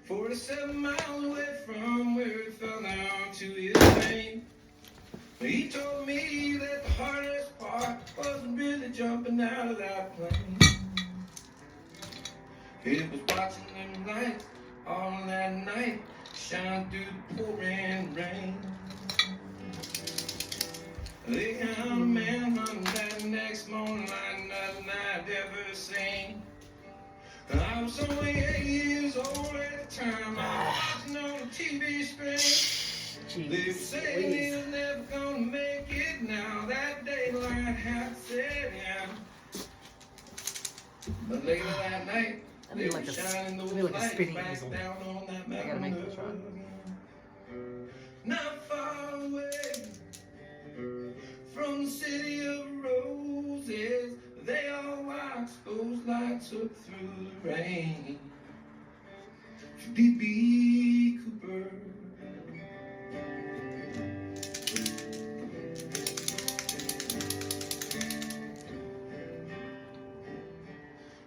47 miles away from where it fell down to his name. He told me that the hardest part wasn't really jumping out of that plane. It was watching them lights all that night shine through the pouring rain. They found a manhunt that next morning like nothing I'd ever seen. I was only 8 years old at the time. I was watching on the TV screen. They were saying he was never gonna make it now. That daylight had set in. But later that night, they were shining those lights back down on that mountain. Not far away from the city of roses, they all watched those lights up through the rain. D.B. Cooper.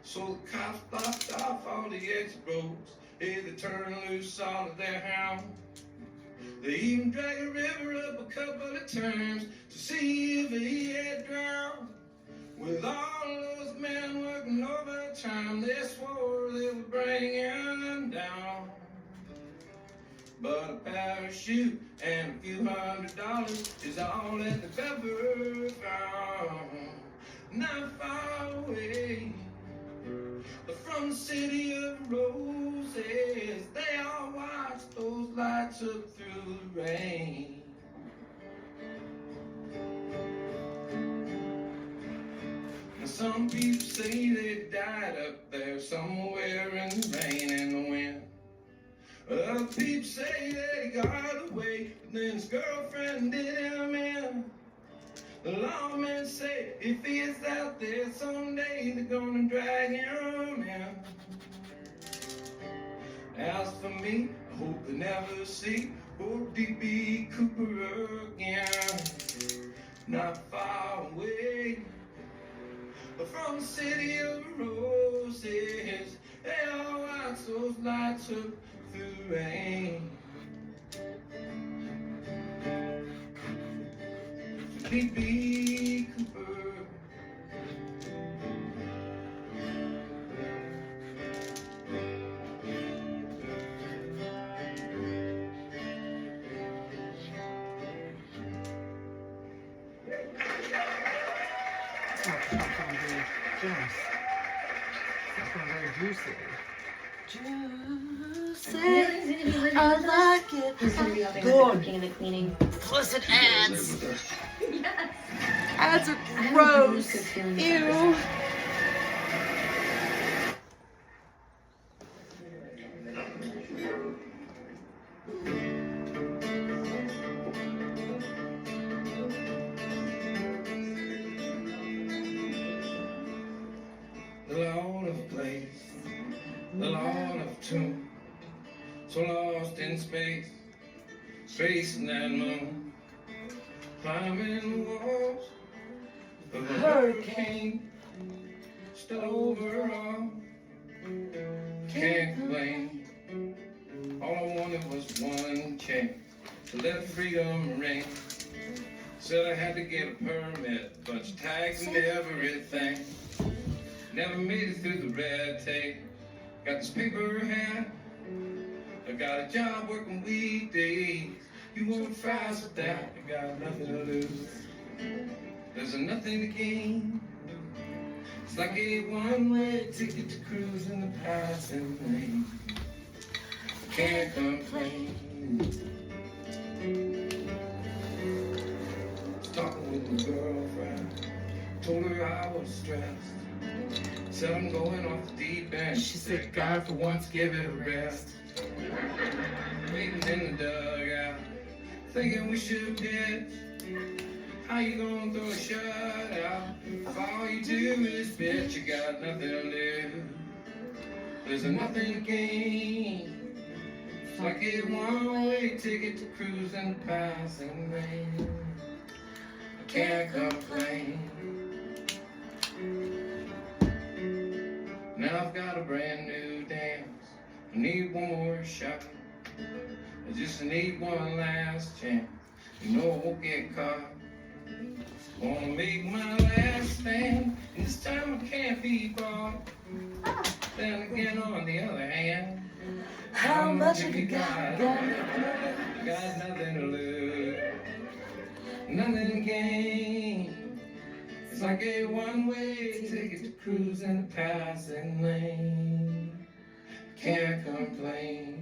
So the cops blocked off all the exit roads. They turned loose all of their hounds. They even dragged a river up a couple of times to see if he had drowned. With all those men working overtime, they swore they would bring him down. But a parachute and a few $100 is all that they've ever found. Not far away from the city of roses, they all watched those lights up through the rain. Now some people say they died up there somewhere in the rain and the wind. Other people say that he got away, but then his girlfriend did him in. The lawmen say if he is out there someday, they're gonna drag him in. As for me, I hope they never see old D.B. Cooper again. Not far away from the city of roses, they all watch those lights up through the rain. D.B. Cooper. Juicy. I like it. There's going to be cooking and the cleaning. Plus it ads. Yes. Ads are gross. Ew. The Lord of place, the Lord of tomb, so lost in space, space and that moon, climbing the walls of a hurricane, still over all, can't complain. All I wanted was one chance to let freedom ring. Said I had to get a permit, bunch of tags and everything. Never made it through the red tape. Got this paper hat. I got a job working weekdays. You won't fast with that. I got nothing to lose. There's nothing to gain. It's like a one-way ticket to cruise in the passing lane. Can't complain. Was talking with my girlfriend. Told her I was stressed. Said I'm going off the deep end. She said, God, for once, give it a rest. Waiting in the dugout, thinking we should pitch. How you gonna throw a shutout if all you do is bitch? You got nothing to lose. There's nothing to gain. It's like a one-way ticket to cruise in the passing lane. I can't complain. Now I've got a brand new dance. I need one more shot. I just need one last chance. You know I won't get caught. Wanna make my last stand, and this time I can't be bought. Then again, on the other hand, How much have you got? Got nothing to lose, nothing to gain. It's like a one-way ticket to cruise in the passing lane. Can't complain.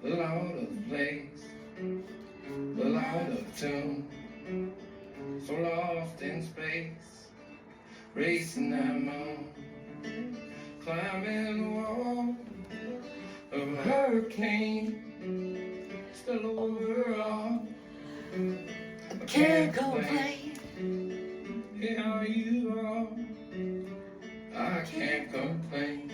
Well, out of place, well, out of tune, so lost in space, racing that moon, climbing the wall of a hurricane, still overall. I can't complain. Yeah, how you are, I can't complain.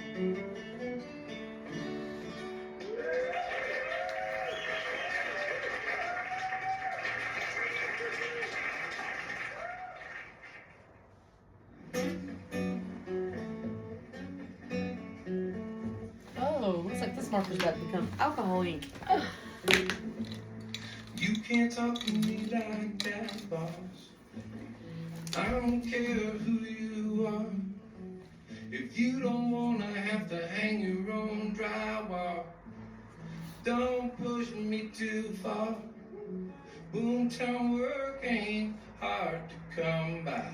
Oh, looks like this marker's about to become alcohol ink. You can't talk to me like that, boss. I don't care who you are. If you don't wanna have to hang your own drywall, don't push me too far. Boomtown work ain't hard to come by.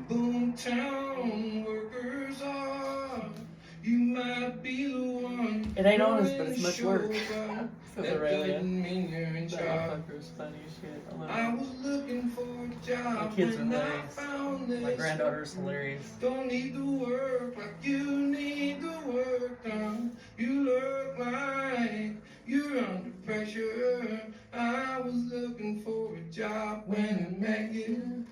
Boomtown workers are. You might be the one. It ain't honest, but it's much work. That doesn't mean you're in charge. Motherfucker's funny as shit. I was looking for a job. My kids are when I hilarious. found this My granddaughter's one. hilarious. Don't need to work like you need the work done. You look like you're under pressure. I was looking for a job when I met you.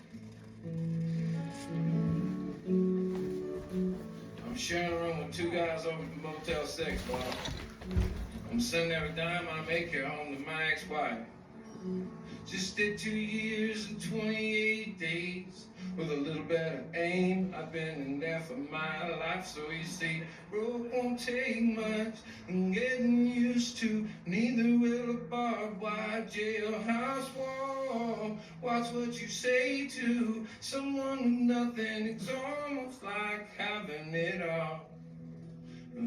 I'm sharing a room with two guys over at the Motel 6, Bob. I'm sending every dime I make here home to my ex-wife. Just did 2 years and 28 days. With a little bit of aim, I've been in there for my life. So you see, broke won't take much, and getting used to. Neither will a barbed wire jailhouse wall. Watch what you say to someone with nothing. It's almost like having it all.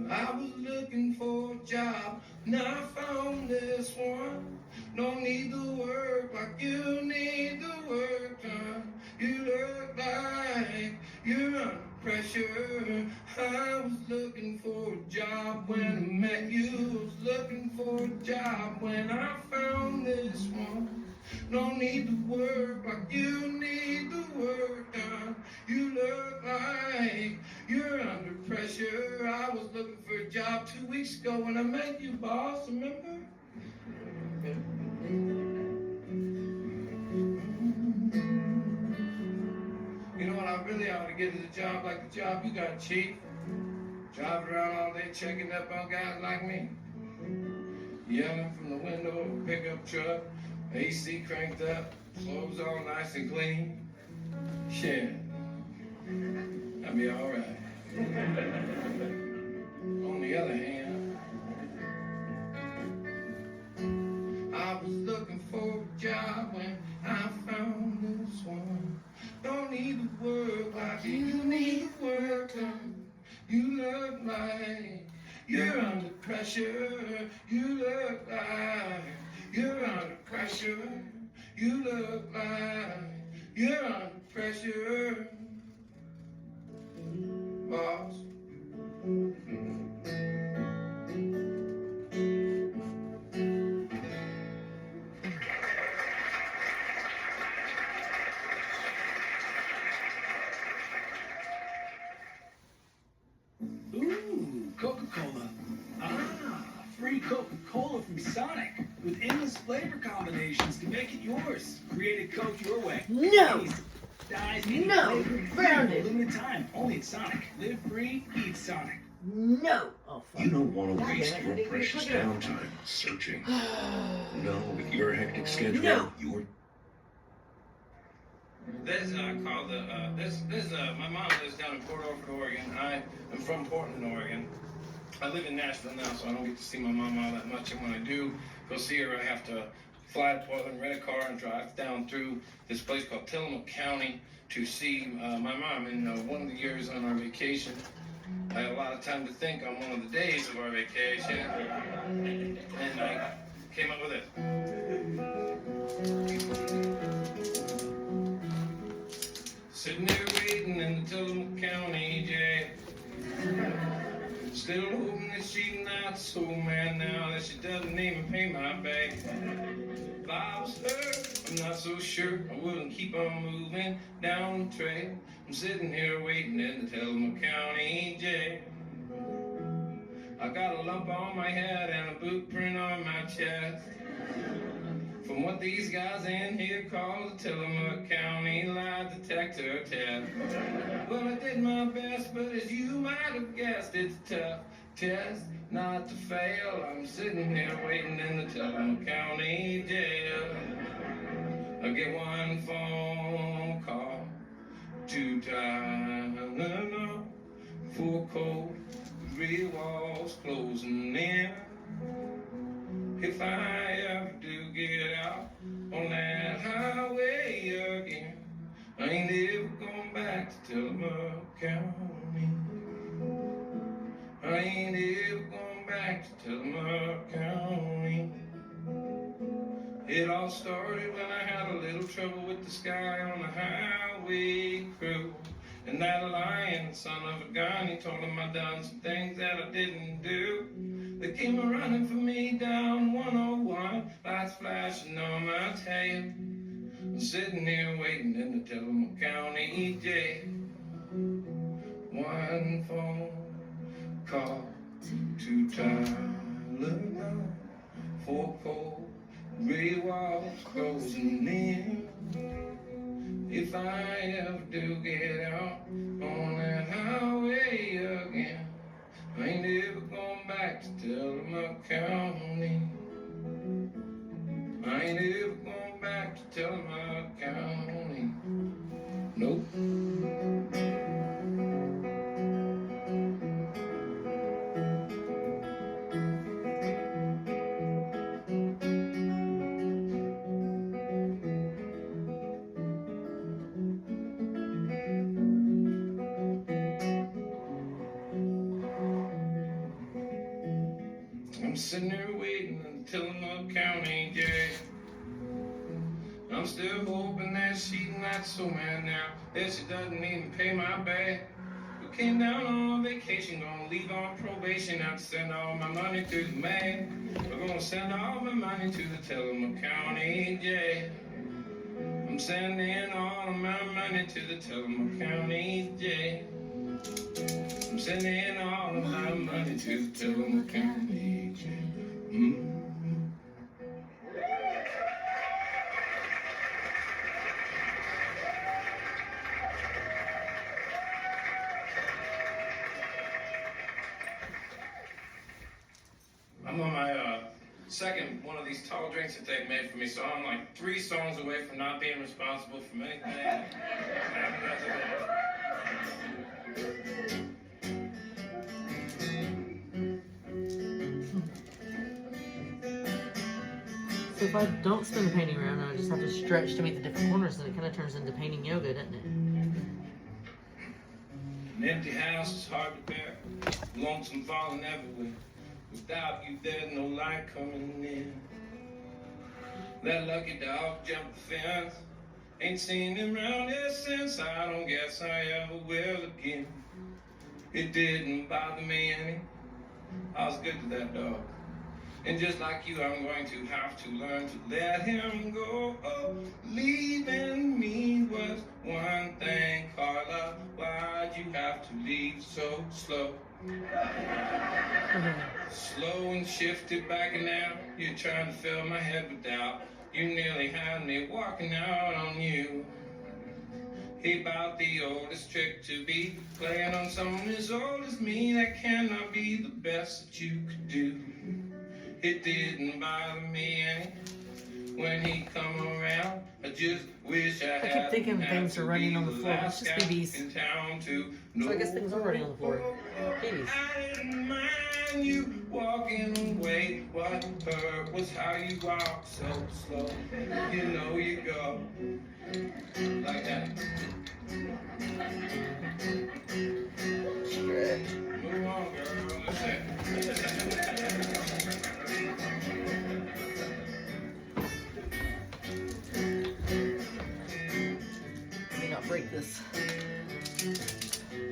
I was looking for a job, and I found this one. Don't need to work like you need to work done. You look like you're under pressure. I was looking for a job when I met you. Was looking for a job when I found this one. No need to work like you need to work done. You look like you're under pressure. I was looking for a job 2 weeks ago when I met you, boss, remember? You know what I really ought to get is a job like the job you got, Chief. Driving around all day checking up on guys like me. Yelling from the window of a pickup truck, AC cranked up, clothes all nice and clean. Shit, I'd be all right. On the other hand, I was looking for a job when I found this one. Don't need to work like you need to work done. You look like you're under pressure. You look like you're under pressure. You look like you're under pressure. Boss. Ooh, Coca-Cola. Free Coca-Cola from Sonic with endless flavor combinations to make it yours. Create a Coke your way. No. Taste, dies, any No. flavor, Found for it. limited time. Only at Sonic. Live free, eat Sonic. No. Oh, fuck. You don't want to God waste damn it, your I didn't precious click it. downtime searching. No, with your hectic schedule, No. your This I call the my mom lives down in Port Orford, Oregon. I am from Portland, Oregon. I live in Nashville now, so I don't get to see my mom all that much. And when I do go see her, I have to fly to Portland, rent a car, and drive down through this place called Tillamook County to see my mom. And one of the years on our vacation, I had a lot of time to think on one of the days of our vacation, and I came up with it. Sitting there waiting in the Tillamook County jail, still hoping that she's not so mad now that she doesn't even pay my back. If I was her, I'm not so sure I wouldn't keep on moving down the trail. I'm sitting here waiting in the Tillamook County jail. I got a lump on my head and a boot print on my chest from what these guys in here call the Tillamook County lie detector test. Well, I did my best, but as you might have guessed, it's a tough test not to fail. I'm sitting here waiting in the Tillamook County jail. I get one phone call, 2 times, 4 cold, 3 walls closing in. If I ever do get out on that highway again, I ain't ever going back to Tillamook County. I ain't ever going back to Tillamook County. It all started when I had a little trouble with the sky on the highway crew. And that lying son of a gun, he told him I done some things that I didn't do. They came a-running for me down 101, lights flashing on my tail. I'm sitting here waiting in the Tillamook County jail. One phone call, 2 Tylenol, 4 cold, 3 walls closing in. If I ever do get out on that highway again, I ain't ever going back to Tillamook County. I ain't ever going back to Tillamook County. Nope. I'm sitting there waiting in the Tillamook County jail. I'm still hoping that she's not so mad now that she doesn't even pay my back. We came down on vacation, gonna leave on probation. I'd send all my money to the man. We're gonna send all my money to the Tillamook County jail. I'm sending all of my money to the Tillamook County jail. I'm sending all of my money to the Tillamook County jail. I'm on my second one of these tall drinks that they've made for me, so I'm like 3 songs away from not being responsible for anything. So if I don't spin the painting around, I just have to stretch to meet the different corners, and it kind of turns into painting yoga, doesn't it? An empty house is hard to bear, lonesome falling everywhere. Without you, there's no light coming in. That lucky dog jumped the fence. Ain't seen him round here since. I don't guess I ever will again. It didn't bother me any. I was good to that dog. And just like you, I'm going to have to learn to let him go. Oh, leaving me was one thing, Carla. Why'd you have to leave so slow? Slow and shifted back and out. You're trying to fill my head with doubt. You nearly had me walking out on you. He about the oldest trick to be playing on someone as old as me. That cannot be the best that you could do. It didn't bother me any. when he come around. I just wish I keep had thinking things are running on the floor. last It's just guy BBs. in town to So I guess things are running on the floor. BBs. I didn't mind you walking away. What hurt was how you walk so slow. You know you go like that. Move on, girl. That's it. Let me not break this.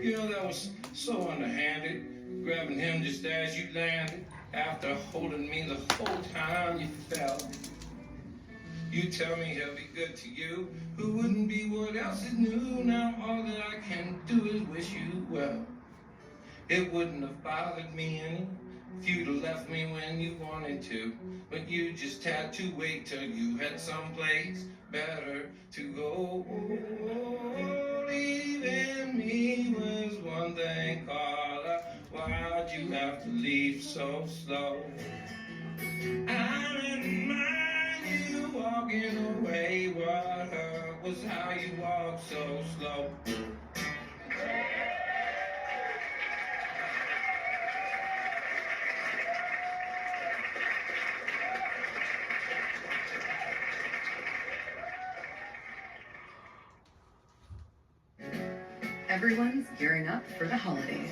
You know, that was so underhanded, grabbing him just as you landed, after holding me the whole time you fell. You tell me he'll be good to you, who wouldn't be what else is new. Now all that I can do is wish you well. It wouldn't have bothered me any if you'd have left me when you wanted to, but you just had to wait till you had someplace better to go. Leaving me was one thing, Carla. Why'd you have to leave so slow? I didn't mind you walking away. What hurt was how you walked so slow. Everyone's gearing up for the holidays.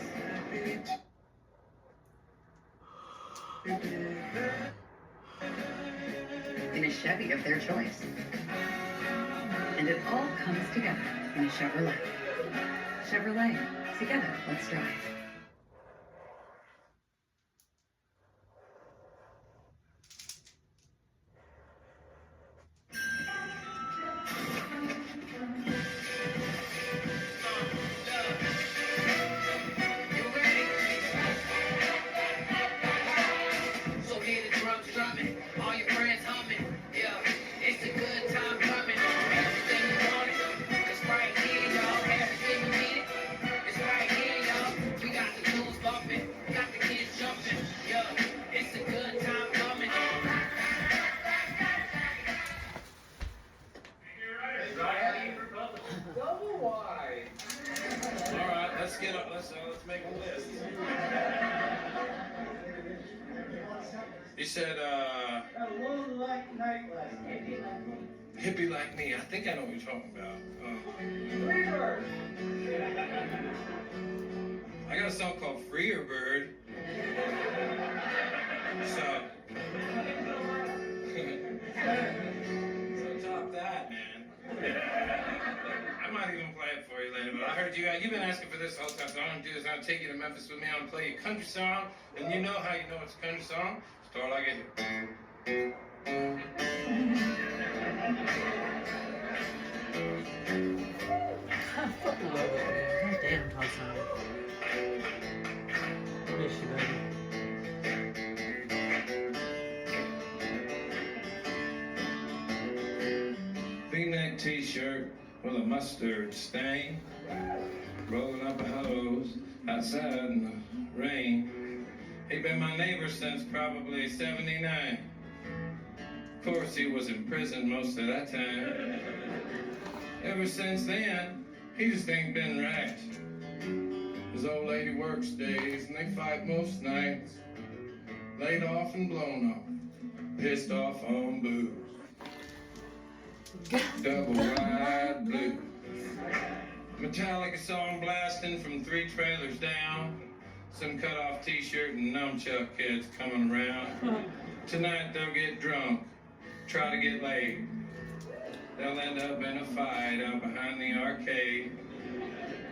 In a Chevy of their choice. And it all comes together in a Chevrolet. Chevrolet, together, let's drive. Let's make a list. He said, hippie like me. I think I know what you're talking about. I got a song called Freer Bird. So top that, man. I might even play it for you later, but I heard you've been asking for this whole time, so I'm gonna do this. I'm gonna take you to Memphis with me. I'm gonna play you a country song, and you know how you know it's a country song? Start like it. I fucking love it, man. Damn, Todd Simon. I miss you, baby. V-neck t-shirt with a mustard stain, rolling up a hose outside in the rain. He'd been my neighbor since probably 79. Of course, he was in prison most of that time. Ever since then, he just ain't been right. His old lady works days and they fight most nights. Laid off and blown off, pissed off on booze. Double wide blues. Metallica song blasting from 3 trailers down. Some cut off t-shirt and nunchuck kids coming around. Tonight they'll get drunk, try to get laid. They'll end up in a fight out behind the arcade.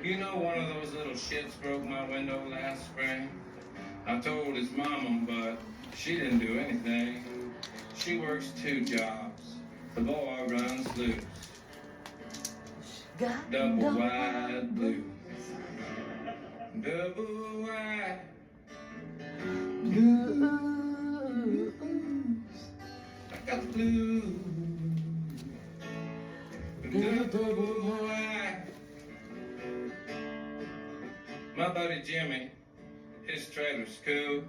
You know, one of those little shits broke my window last spring. I told his mama, but she didn't do anything. She works 2 jobs. The boy runs loose. Double wide blues. Double wide blues. I got the blues. Double wide. My buddy Jimmy, his trailer's cool.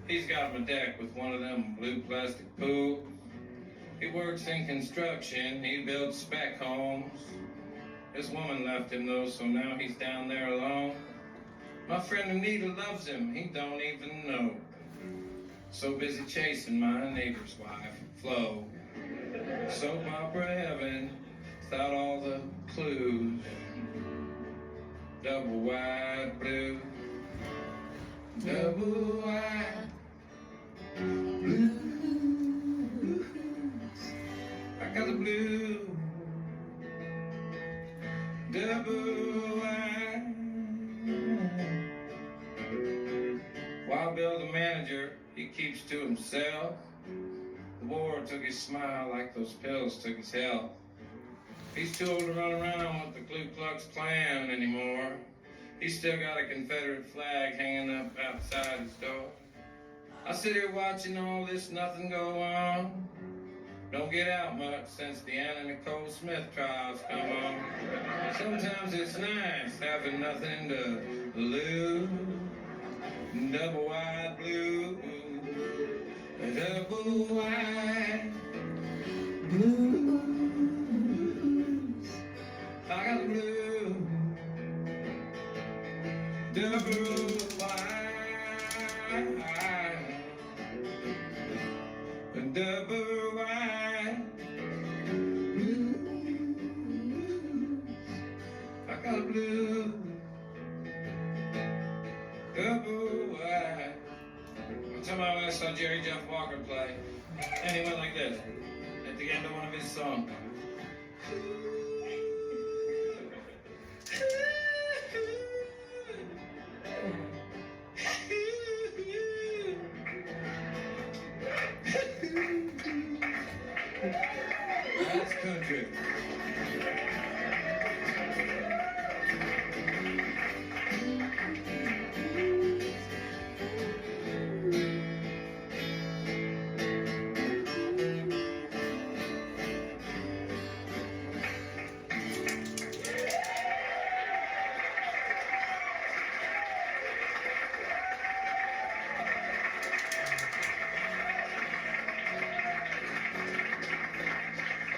He's got him a deck with one of them blue plastic pools. He works in construction, he builds spec homes. His woman left him though, so now he's down there alone. My friend Anita loves him, he don't even know. So busy chasing my neighbor's wife, Flo. Soap opera heaven, without all the clues. Double wide blue. Double wide blues. I got the blue. Double wide. Wild Bill the manager, he keeps to himself. The war took his smile like those pills took his health. He's too old to run around with the Ku Klux Klan anymore. He's still got a Confederate flag hanging up outside his door. I sit here watching all this nothing go on. Don't get out much since the Anna Nicole Smith trials come on. Sometimes it's nice having nothing to lose. Double wide blue. Double wide blues. I got the blue. Double wide. Double wide blues. I got the blue. Double wide. Somehow I saw Jerry Jeff Walker play, and he went like this at the end of one of his songs. That's country.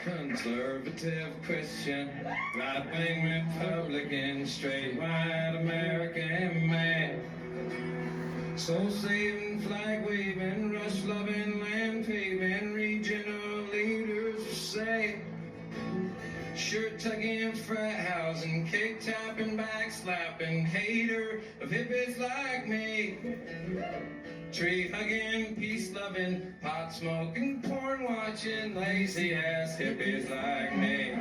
Conservative Christian, right-wing Republican, straight white American man. Soul-saving, flag-waving, rush-loving, land-paving, regional leaders will say, shirt-tugging, frat-housing, cake-tapping, back-slapping, hater of hippies like me. Tree-hugging, peace-loving, pot-smoking, porn-watching, lazy-ass hippies like me.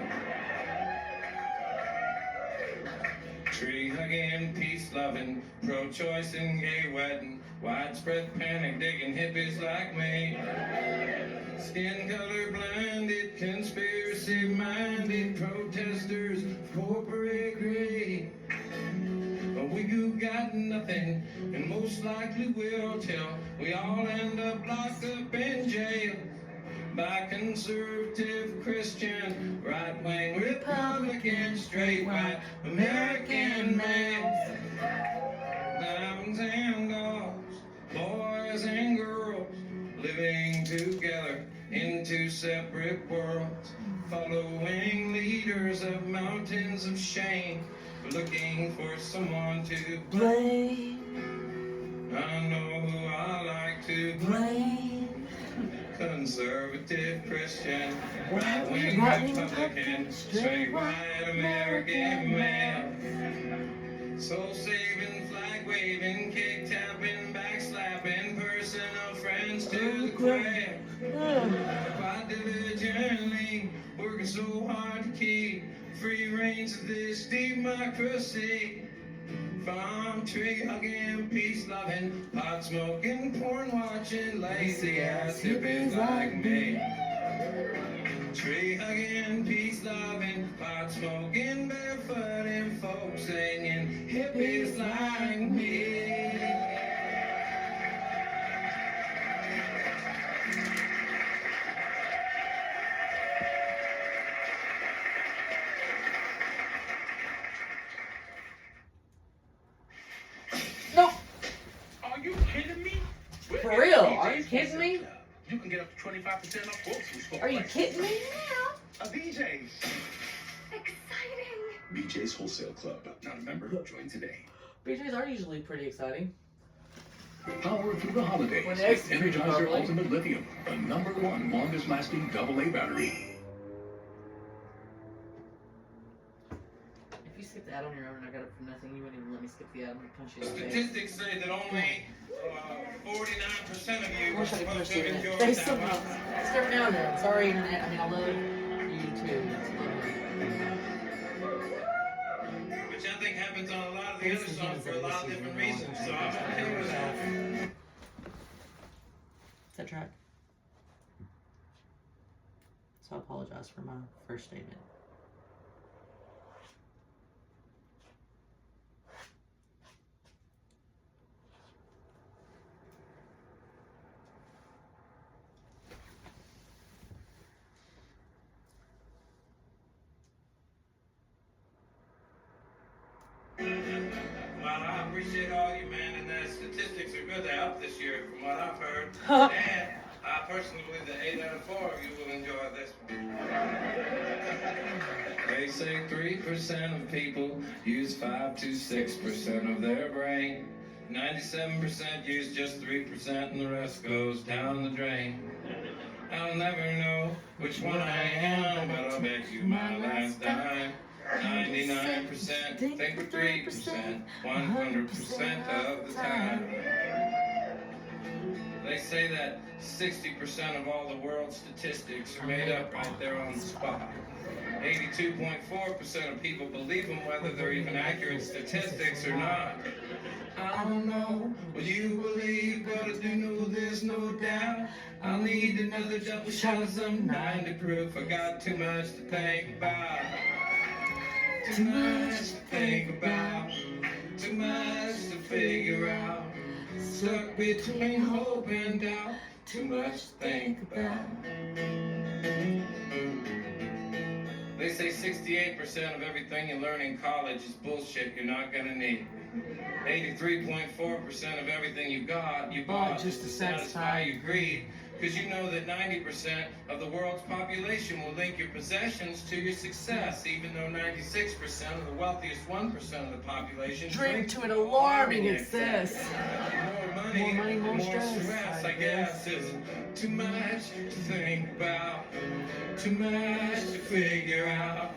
Tree-hugging, peace-loving, pro-choice and gay wedding, widespread panic-digging hippies like me. Skin-color blinded, conspiracy-minded protesters of corporate greed. We who got nothing, and most likely will till we all end up locked up in jail by conservative Christian, right-wing Republican, straight white American males. Diamonds and dogs, boys and girls, living together in two separate worlds, following leaders of mountains of shame. Looking for someone to blame. I know who I like to blame. Conservative Christian, right-wing Republican, straight white American male. Soul-saving, flag-waving, kick-tapping, back-slapping, personal friends to the crowd. Quite diligently, working so hard to keep free reigns of this democracy. From tree-hugging, peace-loving, pot-smoking, porn-watching, lazy-ass hippies like me. Tree-hugging, peace-loving, pot-smoking, barefoot-in, folk singing, hippies like me. Nope. Are you kidding me? For real? Are you kidding me? you can get up to 25% off grocery store Are you prices. kidding me? A BJ's. Exciting. BJ's Wholesale Club. Not a member? Join today. BJ's are usually pretty exciting. Power through the holidays When with executed Energizer properly. Ultimate Lithium, the #1 longest lasting AA battery. If you skip the ad on your own and I got it for nothing, you wouldn't even let me skip the ad and punch you in the face. Statistics say that only 49% of you I are wish I could supposed punch you to in enjoy the face that somehow. much. It's every now and then. Sorry, internet. I mean, I love you too. It's lovely. Which I think happens on a lot of the Thanks other to songs humans for a that lot of miss you different when you reasons. want So to I'm touch okay with that. Is that track? So I apologize for my first statement. Well, I appreciate all you, man, and the statistics are good. They're up this year from what I've heard. And I personally believe that 8 out of 4 of you will enjoy this one. They say 3% of people use 5 to 6% of their brain. 97% use just 3% and the rest goes down the drain. I'll never know which one I am, but I'll bet you my last dime. 99% think with 3%, 100% of the time. They say that 60% of all the world's statistics are made up right there on the spot. 82.4% of people believe them whether they're even accurate statistics or not. I don't know what you believe, but I do know there's no doubt. I'll need another double shot of some 90 proof. I got too much to think about. Too much to think about. Too much to figure out. Stuck between hope and doubt. Too much to think about. They say 68% of everything you learn in college is bullshit you're not gonna need. 83.4% of everything you bought just to satisfy your greed. Because you know that 90% of the world's population will link your possessions to your success, even though 96% of the wealthiest 1% of the population Drink to an alarming excess. More money, more stress, I guess. Is too much to think about, too much to figure out.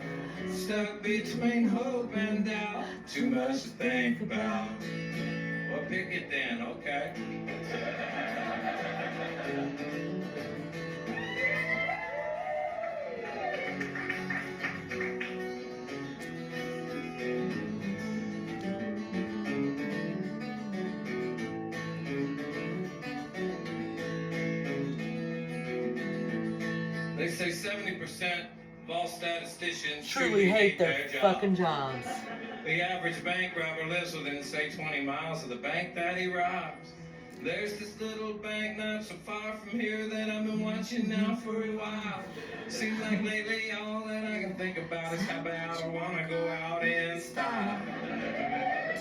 Stuck between hope and doubt, too much to think about. Well, pick it then, okay? They say 70% of all statisticians Truly hate their job. fucking jobs. The average bank robber lives within, say, 20 miles of the bank that he robs. There's this little bank not so far from here that I've been watching now for a while. Seems like lately all that I can think about is how bad I wanna go out in style.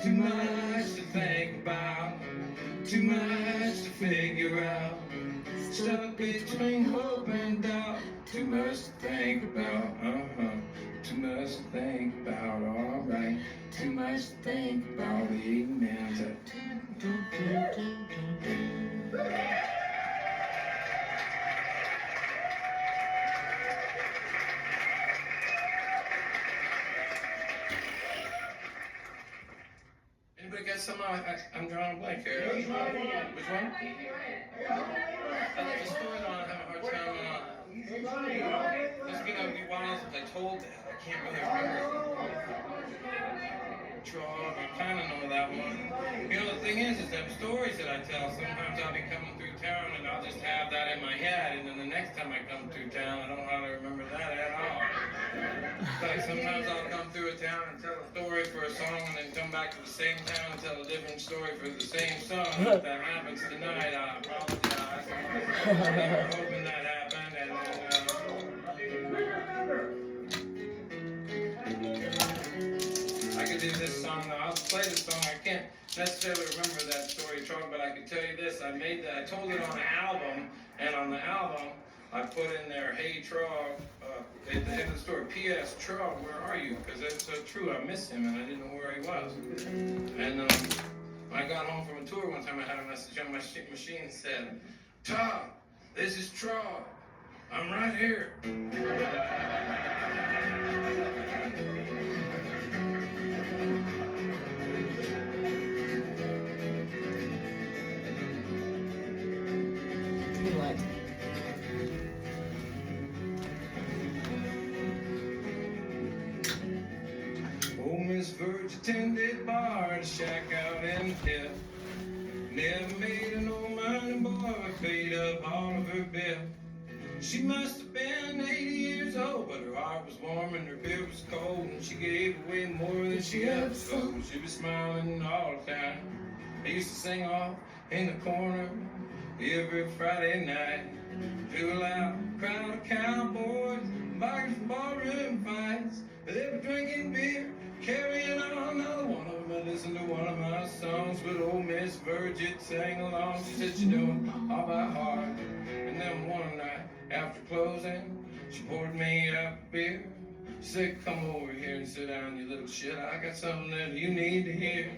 Too much to think about, too much to figure out. Stuck between hope and doubt, too much to think about, too much to think about, alright. Too much to think about, amen. Anybody got some? I'm drawing a blank here. Which one? I just do it on. I have a hard time. It's been a while since I told that. I can't really remember. Draw. I kind of know that one. You know, the thing is them stories that I tell. Sometimes I'll be coming through town and I'll just have that in my head, and then the next time I come through town, I don't hardly remember that at all. Like sometimes I'll come through a town and tell a story for a song, and then come back to the same town and tell a different story for the same song. If that happens tonight, I apologize. We were hoping that happened, and I could do this song. I'll play the song. I can't necessarily remember that story, Charlie, but I can tell you this. this. I told it on the album, and on the album, I put in there, hey, Trog, at the end of the story, P.S. Trog, where are you? Because it's so true, I miss him, and I didn't know where he was. And when I got home from a tour one time, I had a message on my machine that said, Todd, this is Trog. I'm right here. What? Oh, Miss Verge attended bar to shack out in the hill. Never made an old mining boy paid up all of her bill. She must have been 80 years old, but her heart was warm and her beer was cold, and she gave away more than she ever sold. She was smiling all the time. I used to sing off in the corner every Friday night to a loud crowd of cowboys, bikers, and ballroom fights. They were drinking beer, carrying on. Another one of them, I listened to one of my songs with old Miss Virgit sang along. She said she knew it all by heart. And then one night after closing, she poured me up a beer. She said, come over here and sit down, you little shit. I got something that you need to hear.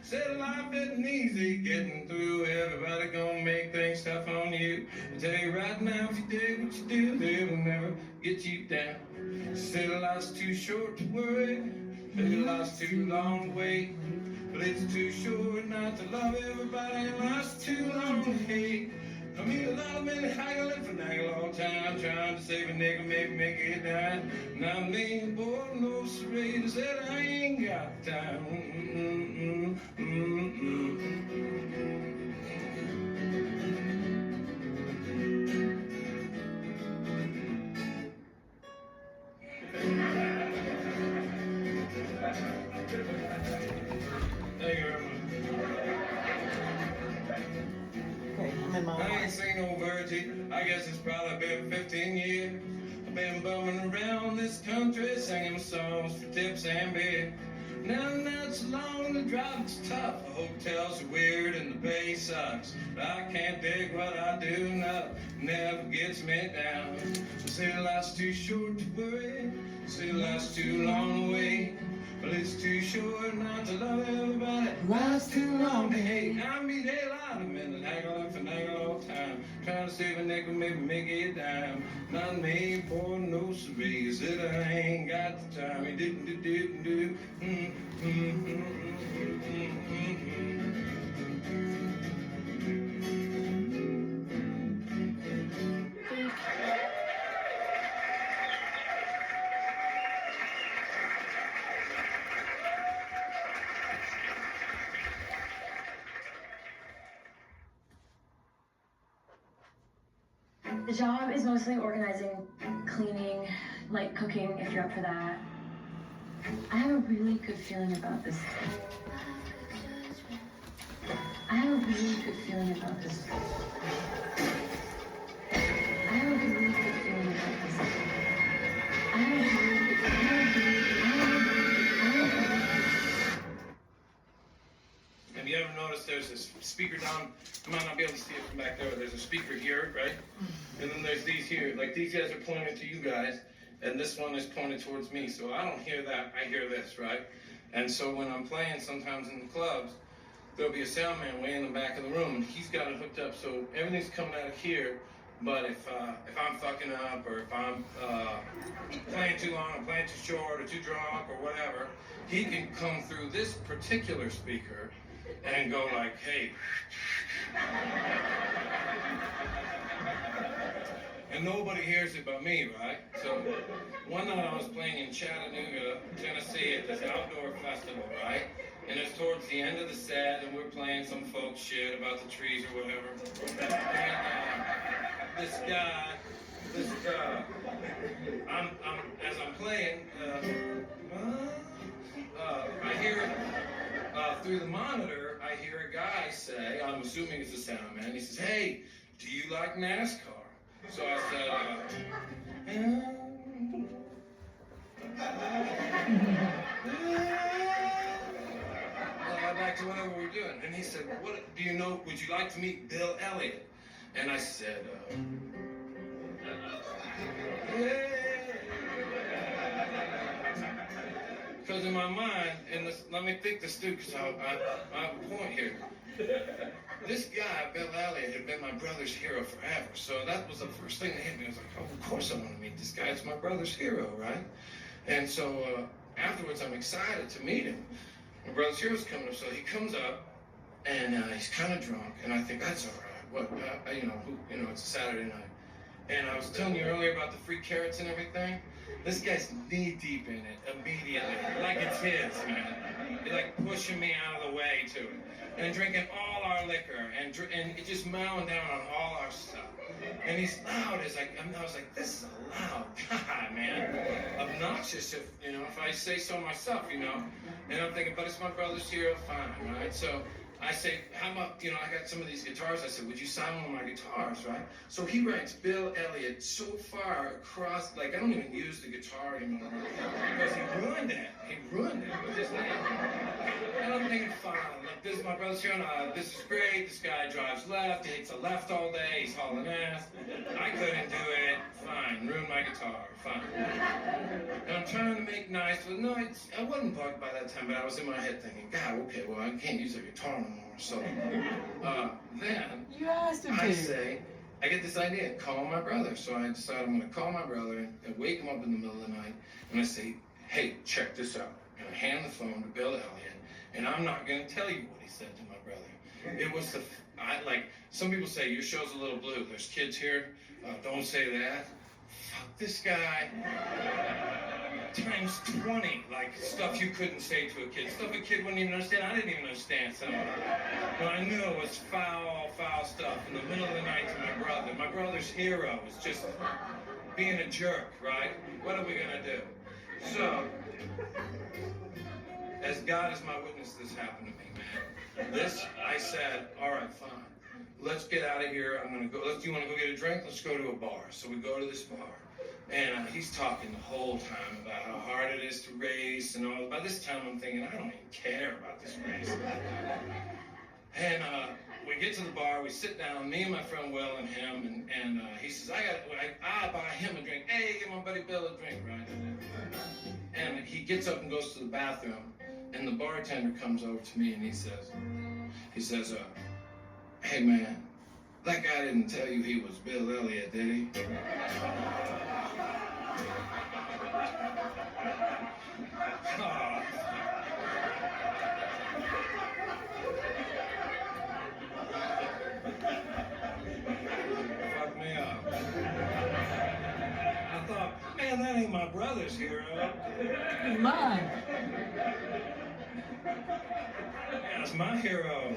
Said life isn't easy getting through. Everybody gonna make things tough on you. I tell you right now, if you did what you do, they will never get you down. Said life's too short to worry. Said life's too long to wait. But it's too short not to love everybody, and life's too long to hate. I mean, a lot of men haggling for naggle all the time, trying to save a nigga, maybe make it die. Now me, boy, no serrator, said I ain't got time. Thank you very much. I'm in my I ain't seen no Virgie. I guess it's probably been 15 years. I've been bumming around this country, singing songs for tips and beer. Now it's long, the drive's tough. The hotels are weird and the pay sucks. But I can't dig what I do, nothing never gets me down. Say life's too short to worry. Say life's too long to wait. But it's too short not to love everybody. Life's too long to hate. I meet a lot of men that haggle for naggle all the time, trying to save a nickel, maybe make it a dime. Not me, boy, no siree. Said I ain't got the time. He didn't do. The job is mostly organizing, cleaning, light cooking, if you're up for that. I have a really good feeling about this. I have a really good feeling about this. I have a really good feeling about this. I have a really good Have you ever noticed there's this speaker down? I might not be able to see it from back there, but there's a speaker here, right? And then there's these here. Like these guys are pointing to you guys, and this one is pointed towards me. So I don't hear that, I hear this, right? And so when I'm playing sometimes in the clubs, there'll be a sound man way in the back of the room, and he's got it hooked up so everything's coming out of here. But if I'm fucking up, or if I'm playing too long, or playing too short, or too drunk, or whatever, he can come through this particular speaker and go like, hey. And nobody hears it but me, right? So one night I was playing in Chattanooga, Tennessee at this outdoor festival, right? And it's towards the end of the set, and we're playing some folk shit about the trees or whatever. And this guy, as I'm playing, I hear through the monitor, I hear a guy say, I'm assuming it's a sound man, he says, hey, do you like NASCAR? So I said, I back to whatever we're doing. And he said, what do you know, would you like to meet Bill Elliott? And I said, yeah. Because in my mind, let me think this through, because I have a point here. This guy, Bill Elliott, had been my brother's hero forever. So that was the first thing that hit me. I was like, oh, of course I want to meet this guy. It's my brother's hero, right? And so afterwards, I'm excited to meet him. My brother's hero's coming up, so he comes up, and he's kind of drunk, and I think, that's all right. What, it's a Saturday night. And I was telling you earlier about the free carrots and everything. This guy's knee-deep in it immediately, like it's his, man. He's like pushing me out of the way to it. And drinking all our liquor, and just mowing down on all our stuff. And he's loud as I was like, this is a loud guy, man. Obnoxious, if I say so myself, And I'm thinking, but it's my brother's hero, fine, right? So I say, how about, I got some of these guitars. I said, would you sign one of my guitars, right? So he writes Bill Elliott so far across, I don't even use the guitar anymore. Because he ruined it. He ruined it with his name. And I'm thinking, fine, this is my brother's hero. This is great. This guy drives left. He hits a left all day. He's hauling ass. I couldn't do it. Fine. Ruined my guitar. Fine. And I'm trying to make nice. But no, I wasn't bugged by that time, but I was in my head thinking, God, okay, well, I can't use a guitar no more. So then You asked him to. I get this idea, call my brother. So I decide I'm going to call my brother and wake him up in the middle of the night. And I say, hey, check this out. And I hand the phone to Bill Elliott. And I'm not going to tell you what he said to my brother. It was some people say, your show's a little blue. There's kids here. Don't say that. Fuck this guy. Times 20, stuff you couldn't say to a kid. Stuff a kid wouldn't even understand. I didn't even understand some of it. But I knew it was foul stuff in the middle of the night to my brother. My brother's hero was just being a jerk, right? What are we going to do? So, as God is my witness, this happened to me, man. I said, all right, fine. Let's get out of here. I'm going to go. Do you want to go get a drink? Let's go to a bar. So we go to this bar. And he's talking the whole time about how hard it is to race and all. By this time, I'm thinking, I don't even care about this race. And we get to the bar. We sit down, me and my friend Will and him. And he says, I buy him a drink. Hey, give my buddy Bill a drink, right? And he gets up and goes to the bathroom. And the bartender comes over to me and he says, hey, man, that guy didn't tell you he was Bill Elliott, did he? Oh. Fuck me up. I thought, man, that ain't my brother's hero. Mine. That's my hero.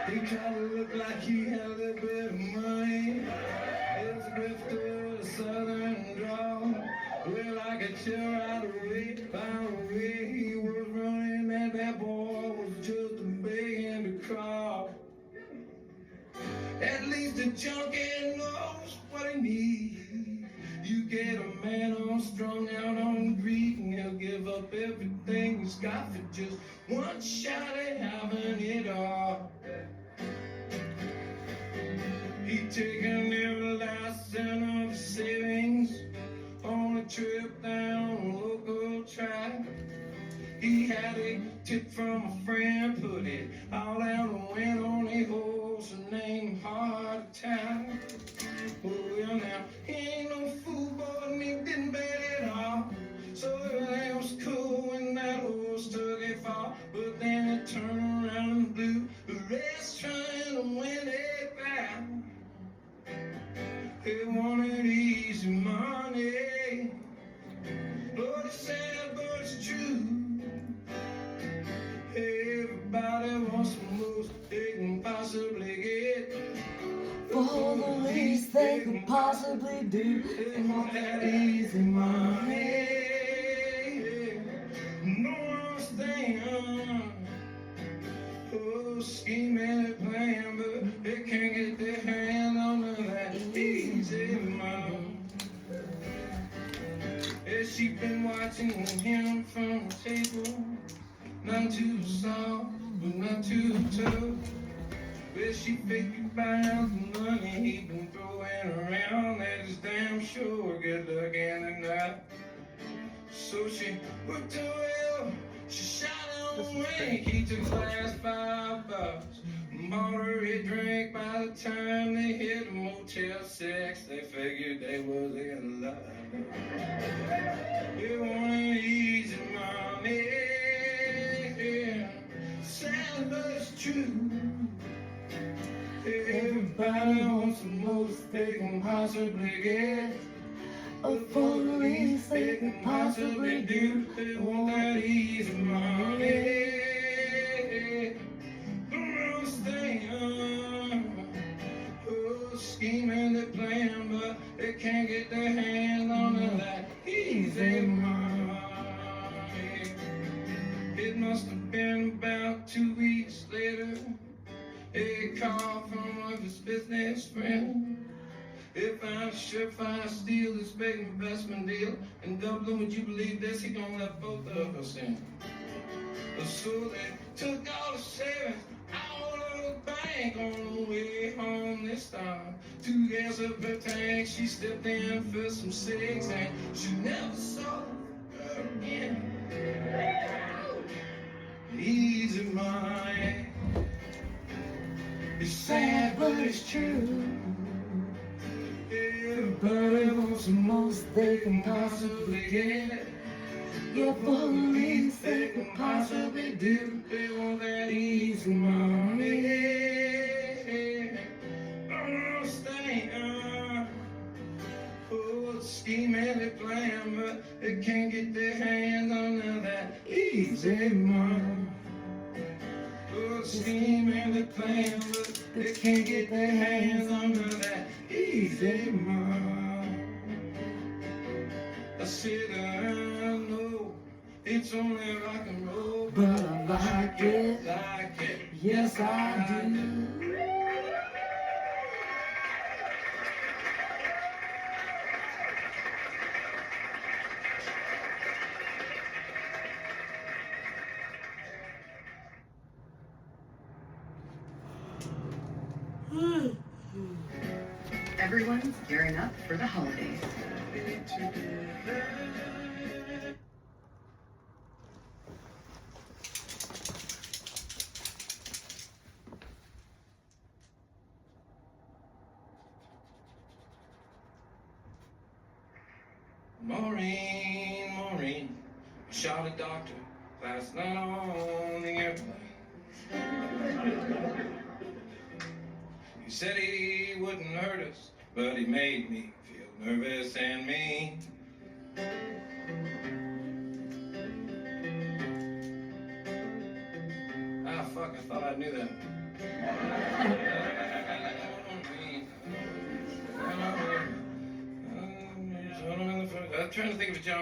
He tried to look like he had a little bit of money. It was a grifter with a southern drawl. Well, I could tell right away by the way he was running that boy was just begging to crawl. At least a junkie knows what he needs. You get a man all strung out on greed, and he'll give up everything he's got for just one shot at having it all. He'd taken every last cent of his savings on a trip down a local track. He had a tip from a friend, put it all out and went on a horse named Heart Attack. Well, now, he ain't no fool, boy, and he didn't bet at all. So everything was cool when that horse took a fall. But then it turned around and blew the race trying to win it back. He wanted easy money. Lord, it's sad, but it's true. Everybody wants the most they can possibly get. For the least they can possibly do. They want that easy money. No understand. Oh, scheming and playing, but they can't get their hand on that easy money. Yeah, she been watching him from the table. Now know. Well, she figured by the money he been throwing around, that is damn sure good luck in the night. So she worked her well, she shot on rank, he took the last $5, bought her a drink. By the time they hit the Motel 6, they figured they was in love. They wanted easy money, sad but it's true. Everybody wants the most they can possibly get, for the least they can possibly do. They want that easy money. The most thing, scheming, they plan, but they can't get their hands on that easy money. It must have been about 2 weeks later, a call from one of his business friends. If I surefire steal this big investment deal in Dublin, would you believe this? He gonna let both of us in. So they took all the savings out of the bank. On the way home this time, 2 gas up her tank. She stepped in for some cigs and she never saw her again. Easy money. It's sad, but it's true. Everybody wants the most they can possibly get, for the least they can possibly do. They want that easy money. Almost thing, scheming, they plan, but they can't get their hands on none of that easy money. Scheming, they plan, but they can't get their hands on none of that easy money. I said, I know it's only rock and roll, but I like it, yes I do. Everyone's gearing up for the holidays. Maureen, I shot a doctor last night on the airplane. He said he wouldn't hurt us, but he made me feel nervous and mean. Ah, fuck, I thought I knew that. I'm trying to think of a job.